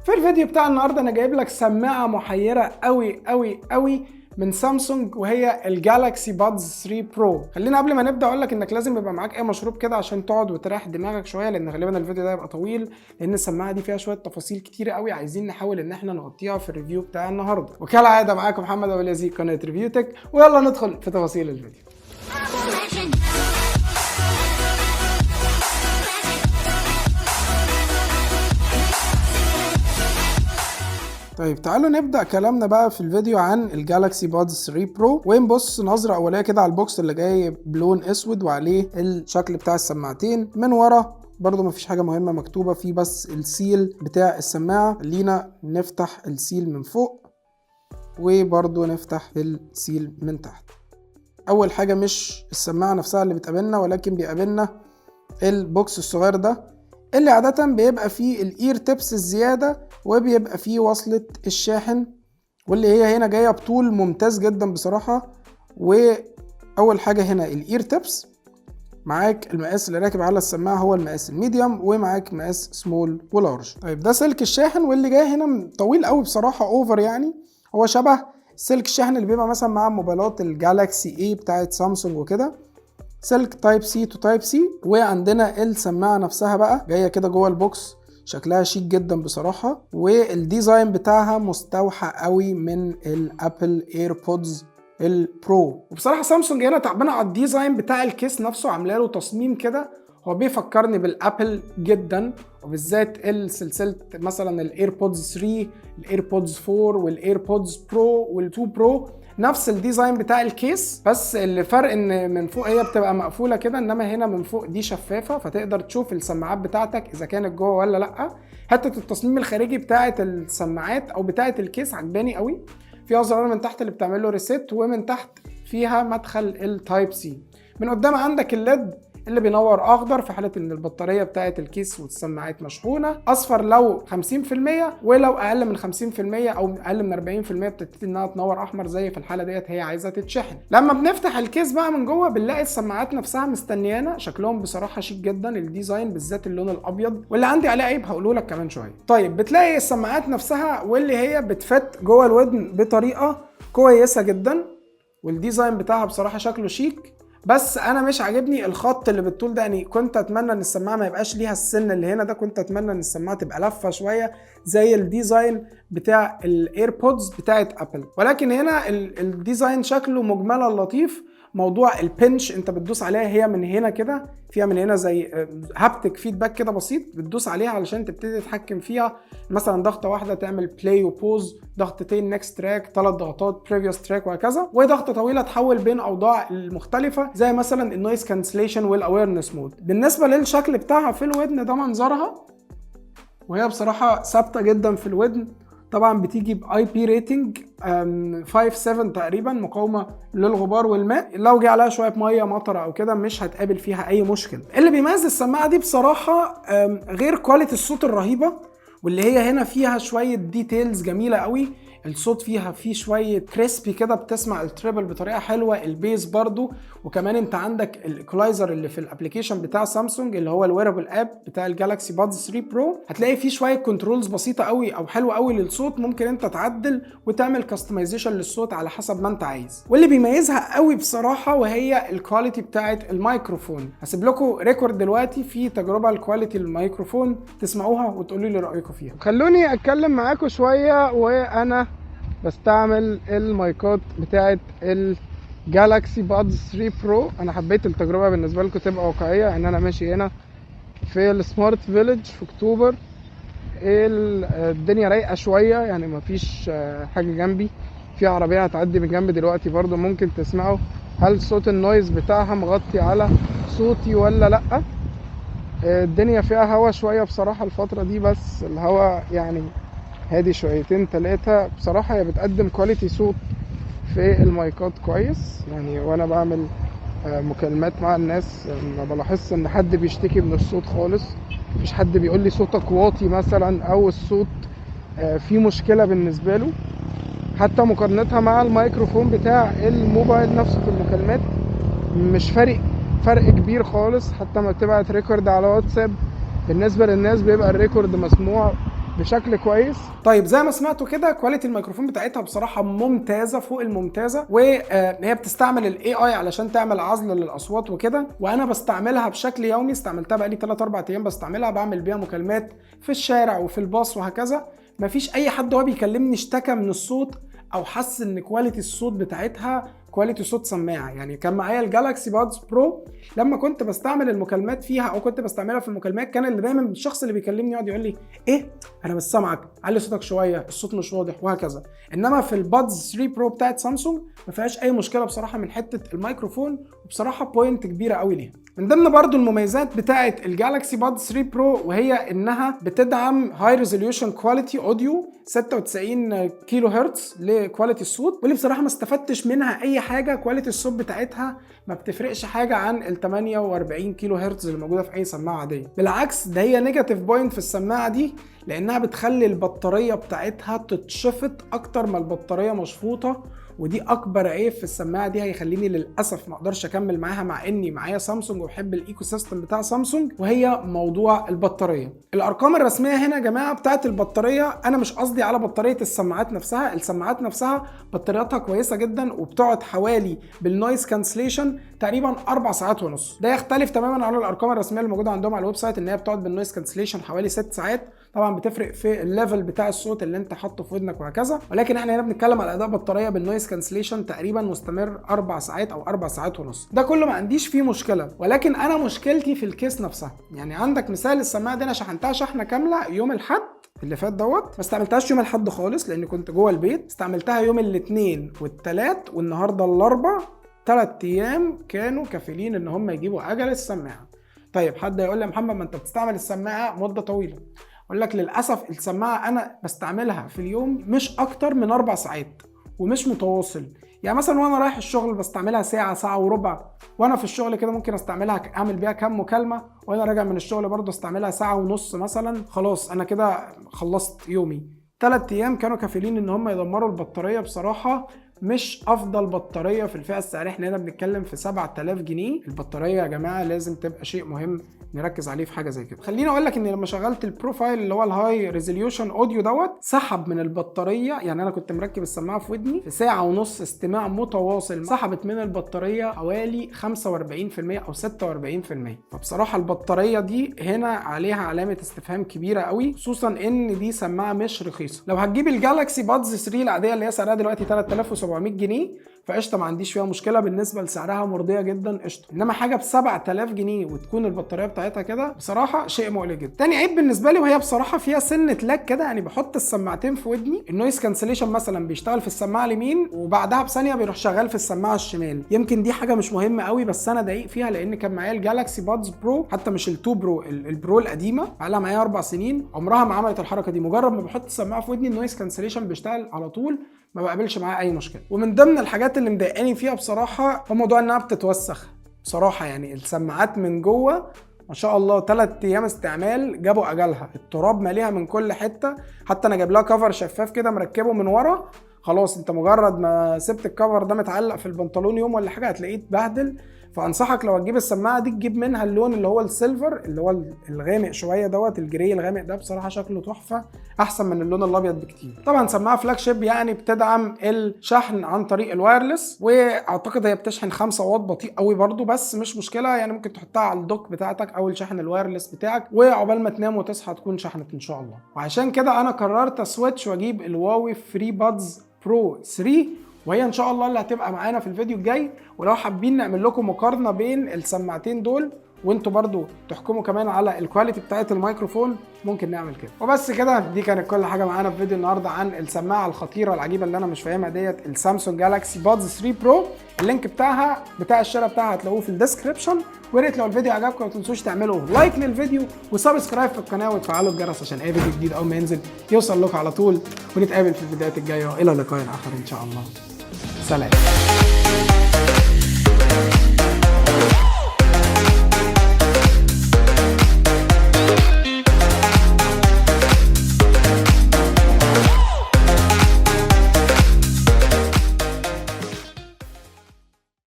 في الفيديو بتاع النهارده انا جايب لك سماعه محيره قوي قوي قوي من سامسونج، وهي الجالاكسي بادز 3 برو. خلينا قبل ما نبدا اقول لك انك لازم يبقى معاك اي مشروب كده عشان تقعد وتريح دماغك شويه، لان غالبا الفيديو ده هيبقى طويل، لان السماعه دي فيها شويه تفاصيل كتيره قوي عايزين نحاول ان احنا نغطيها في الريفيو بتاع النهارده. وكالعاده معاكم محمد ابو اليزيد، قناه ريفيو تك، ويلا ندخل في تفاصيل الفيديو. طيب تعالوا نبدأ كلامنا بقى في الفيديو عن الجالاكسي بادز 3 برو، ونبص نظرة أولية كده على البوكس اللي جاي بلون أسود وعليه الشكل بتاع السماعتين. من ورا برضو مفيش حاجة مهمة مكتوبة فيه، بس السيل بتاع السماعة. خلينا نفتح السيل من فوق وبرضو نفتح السيل من تحت. أول حاجة مش السماعة نفسها اللي بتقابلنا، ولكن بيقابلنا البوكس الصغير ده اللي عادة بيبقى فيه الاير تيبس الزيادة، وبيبقى فيه وصلة الشاحن، واللي هي هنا جاية بطول ممتاز جدا بصراحة. وأول حاجة هنا الاير تيبس، معاك المقاس اللي راكب على السماعة هو المقاس الميديوم، ومعاك مقاس سمول ولارج. طيب ده سلك الشاحن، واللي جاي هنا طويل قوي بصراحة، اوفر يعني. هو شبه سلك الشاحن اللي بيبقى مثلا مع موبايلات الجالاكسي اي بتاعت سامسونج وكده، سلك تايب سي تو تايب سي. وعندنا السماعه نفسها بقى جايه كده جوه البوكس، شكلها شيك جدا بصراحه، والديزاين بتاعها مستوحى قوي من الابل ايربودز البرو. وبصراحه سامسونج هنا تعبانه على الديزاين بتاع الكيس نفسه، عامله له تصميم كده هو بيفكرني بالابل جدا، وبالذات السلسله مثلا الايربودز 3، الايربودز 4، والايربودز برو وال2 برو، نفس الديزاين بتاع الكيس، بس اللي فرق ان من فوق هي بتبقى مقفوله كده، انما هنا من فوق دي شفافه، فتقدر تشوف السماعات بتاعتك اذا كانت جوه ولا لا. حته التصميم الخارجي بتاعه السماعات او بتاعه الكيس عجباني قوي. فيها زرار من تحت اللي بتعمل له ريسيت، ومن تحت فيها مدخل التايب سي. من قدام عندك الليد اللي بينور اخضر في حاله ان البطاريه بتاعه الكيس والسماعات مشحونه، اصفر لو 50%، ولو اقل من 50% او اقل من 40% بتبتدي انها تنور احمر، زي في الحاله ديت هي عايزه تتشحن. لما بنفتح الكيس بقى من جوه بنلاقي السماعات نفسها مستنيانا، شكلهم بصراحه شيك جدا، الديزاين بالذات اللون الابيض، واللي عندي عليه عيب هقوله لك كمان شويه. طيب بتلاقي السماعات نفسها واللي هي بتفت جوه الودن بطريقه كويسه جدا، والديزاين بتاعها بصراحه شكله شيك. بس انا مش عاجبني الخط اللي بالطول ده، يعني كنت اتمنى ان السماعه ما يبقاش ليها السن اللي هنا ده، كنت اتمنى ان السماعه تبقى لفه شويه زي الديزاين بتاع الايربودز بتاعت ابل. ولكن هنا الديزاين شكله مجملا لطيف. موضوع البنش انت بتدوس عليها، هي من هنا كده فيها من هنا زي هابتك فيدباك كده بسيط، بتدوس عليها علشان تبتدي تتحكم فيها، مثلا ضغطه واحده تعمل بلاي وبوز، ضغطتين نيكست تراك، 3 ضغطات بريفيوس تراك، وهكذا، وضغطه طويله تحول بين اوضاع المختلفه زي مثلا النويز كانسليشن والاويرنس مود. بالنسبه للشكل بتاعها في الودن ده منظرها، وهي بصراحه ثابته جدا في الودن. طبعا بتيجي باي بي ريتنج 5.7 تقريبا، مقاومه للغبار والماء، لو جه عليها شويه ميه مطره او كده مش هتقابل فيها اي مشكله. اللي بيميز السماعه دي بصراحه غير كواليتي الصوت الرهيبه، واللي هي هنا فيها شويه ديتيلز جميله قوي. الصوت فيها فيه شويه كريسبي كده، بتسمع التريبل بطريقه حلوه، البيز برضو، وكمان انت عندك الايكولايزر اللي في الابلكيشن بتاع سامسونج اللي هو الويرابل اب بتاع الجالاكسي بادز 3 برو، هتلاقي فيه شويه كنترولز بسيطه قوي او حلوه قوي للصوت، ممكن انت تعدل وتعمل كاستمايزيشن للصوت على حسب ما انت عايز. واللي بيميزها قوي بصراحه وهي الكواليتي بتاعه الميكروفون. هسيب لكم ريكورد دلوقتي في تجربه الكواليتي للميكروفون، تسمعوها وتقولوا لي رايكم فيها. خلوني اتكلم معاكم شويه وانا بستعمل المايكات بتاعه الجالاكسي بادز 3 برو. انا حبيت التجربه بالنسبه لكم تبقى واقعيه، ان انا ماشي هنا في السمارت فيليج في اكتوبر، الدنيا رايقه شويه، يعني مفيش حاجه جنبي، في عربيه هتعدي من جنبي دلوقتي برضو ممكن تسمعوا هل صوت النويز بتاعها مغطي على صوتي ولا لا. الدنيا فيها هوا شويه بصراحه الفتره دي، بس الهوا يعني هادي شويتين تلاتة بصراحة. هي بتقدم كواليتي صوت في المايكات كويس يعني، وانا بعمل مكالمات مع الناس ما بلاحظش ان حد بيشتكي من الصوت خالص، مفيش حد بيقول لي صوتك واطي مثلا او الصوت فيه مشكلة بالنسبة له. حتى مقارنتها مع الميكروفون بتاع الموبايل نفسه في المكالمات مش فرق كبير خالص. حتى ما بتبعت ريكورد على واتساب بالنسبة للناس بيبقى الريكورد مسموع بشكل كويس. طيب زي ما سمعتوا كده كواليتي الميكروفون بتاعتها بصراحه ممتازه فوق الممتازه، وهي بتستعمل الاي اي علشان تعمل عزل للاصوات وكده، وانا بستعملها بشكل يومي، استعملتها بقالي 3-4 ايام بستعملها، بعمل بيها مكالمات في الشارع وفي الباص وهكذا. مفيش اي حد وهو بيكلمني اشتكى من الصوت او حس ان كواليتي الصوت بتاعتها كواليتي صوت سماعه. يعني كان معايا الجالاكسي بادز برو لما كنت بستعمل المكالمات فيها او كنت بستعملها في المكالمات، كان اللي دايما الشخص اللي بيكلمني يقعد يقول لي ايه انا مش سامعك، علي صوتك شويه، الصوت مش واضح وهكذا. انما في البادز 3 برو بتاعت سامسونج ما فيهاش اي مشكله بصراحه من حته الميكروفون، وبصراحه بوينت كبيره قوي ليها. من ضمن برضو المميزات بتاعه الجالاكسي بادز 3 برو وهي انها بتدعم هاي ريزوليوشن كواليتي اوديو 96 كيلو هرتز لكواليتي الصوت، واللي بصراحه ما استفدتش منها اي حاجه. كواليتي الصوت بتاعتها ما بتفرقش حاجه عن ال 48 كيلو هرتز اللي موجوده في اي سماعه عاديه، بالعكس ده هي نيجاتيف بوينت في السماعه دي، لانها بتخلي البطاريه بتاعتها تتشفط اكتر ما البطاريه مشفوطه، ودي اكبر عيب في السماعه دي هيخليني للاسف ما اقدرش اكمل معاها مع اني معايا سامسونج وبحب الايكو سيستم بتاع سامسونج، وهي موضوع البطاريه. الارقام الرسميه هنا يا جماعه بتاعت البطاريه، انا مش قصدي على بطاريه السماعات نفسها، السماعات نفسها بطارياتها كويسه جدا وبتقعد حوالي بالنويز كانسليشن تقريبا 4 ساعات ونص. ده يختلف تماما عن الارقام الرسميه اللي موجوده عندهم على الويب سايت ان هي بتقعد بالنويز كانسليشن حوالي 6 ساعات. طبعا بتفرق في الليفل بتاع الصوت اللي انت حاطه في ودنك وهكذا، ولكن احنا هنا بنتكلم على اداء بطاريه بالنويز كانسليشن تقريبا مستمر 4 ساعات او 4 ساعات ونص. ده كله ما عنديش فيه مشكله، ولكن انا مشكلتي في الكيس نفسها. يعني عندك مثال السماعه دي انا شحنتها شحنه كامله يوم الاحد اللي فات دوت، ما استعملتهاش يوم الاحد خالص لان كنت جوه البيت، استعملتها يوم الاثنين والثلاث والنهارده الاربع. 3 ايام كانوا كافيين ان هم يجيبوا اجل السماعه. طيب حد يقول لي يا محمد ما انت بتستعمل السماعه مده طويله، اقول لك للاسف السماعه انا بستعملها في اليوم مش اكتر من 4 ساعات ومش متواصل. يعني مثلا وانا رايح الشغل بستعملها ساعه، ساعه وربع، وانا في الشغل كده ممكن استعملها اعمل بيها كام مكالمه، وانا راجع من الشغل برضه استعملها ساعه ونص مثلا. خلاص انا كده خلصت يومي. 3 ايام كانوا كافيين ان هم يدمروا البطاريه. بصراحه مش افضل بطاريه في الفئه السعريه، احنا هنا بنتكلم في 7000 جنيه. البطاريه يا جماعه لازم تبقى شيء مهم نركز عليه في حاجه زي كده. خليني اقول لك ان لما شغلت البروفايل اللي هو الهاي ريزوليوشن اوديو دوت، سحب من البطاريه. يعني انا كنت مركب السماعه في ودني في ساعه ونص استماع متواصل، سحبت من البطاريه حوالي 45% او 46%. فبصراحه البطاريه دي هنا عليها علامه استفهام كبيره قوي، خصوصا ان دي سماعه مش رخيصه. لو هتجيب الجالاكسي بادز 3 العاديه اللي هي سعرها دلوقتي 3700 جنيه فقشطه ما عنديش فيها مشكله، بالنسبه لسعرها مرضيه جدا قشطه. انما حاجه ب 7000 جنيه وتكون البطاريه بتاعتها كده بصراحه شيء مقلق جدا. تاني عيب بالنسبه لي وهي بصراحه فيها سنه لاج كده، يعني بحط السماعتين في ودني، النويز كانسليشن مثلا بيشتغل في السماعه اليمين وبعدها بثانيه بيروح شغال في السماعه الشمال. يمكن دي حاجه مش مهمه قوي بس انا دقيق فيها، لان كان معايا الجالاكسي بادز برو، حتى مش ال2 برو، البرو القديمه بقى لها معايا 4 سنين عمرها ما عملت الحركه دي. مجرد ما بحط السماعه في ودني النويز كانسليشن بيشتغل على طول، ما بقابلش معاه اي مشكله. ومن ضمن الحاجات اللي مضايقاني فيها بصراحه هو موضوع انها بتتوسخ بصراحه. يعني السماعات من جوه ما شاء الله 3 ايام استعمال جابوا اجلها، التراب ماليها من كل حته. حتى انا جايب لها كفر شفاف كده مركبه من ورا، خلاص انت مجرد ما سبت الكفر ده متعلق في البنطلون يوم ولا حاجه هتلاقيه اتبهدل. فانصحك لو هتجيب السماعه دي تجيب منها اللون اللي هو السيلفر، اللي هو الغامق شويه دوت، الجري الغامق ده بصراحه شكله تحفه، احسن من اللون الابيض بكتير. طبعا سماعه فلاج شيب، يعني بتدعم الشحن عن طريق الوايرلس، واعتقد هي بتشحن 5 واط، بطيء قوي برده بس مش مشكله، يعني ممكن تحطها على الدوك بتاعتك او الشحن الوايرلس بتاعك، وعقبال ما تنام وتصحى تكون شحنت ان شاء الله. وعشان كده انا قررت اسويتش واجيب الهواوي فري بادز برو 3، وهي ان شاء الله اللي هتبقى معانا في الفيديو الجاي. ولو حابين نعمل لكم مقارنه بين السماعتين دول وانتوا برضو تحكموا كمان على الكواليتي بتاعت الميكروفون ممكن نعمل كده. وبس كده، دي كانت كل حاجه معانا في فيديو النهارده عن السماعه الخطيره العجيبه اللي انا مش فاهمها ديت، السامسونج جالاكسي بادز 3 برو. اللينك بتاعها بتاع الشراء بتاعها هتلاقوه في الديسكربشن. ويا ريت لو الفيديو عجبكم ما تنسوش تعملوا لايك للفيديو وسبسكرايب في القناه وتفعلوا الجرس عشان اي فيديو جديد اول ما ينزل يوصل لكم على طول. ونتقابل في الفيديوهات الجايه، والى لقاء اخر ان شاء الله. سلام.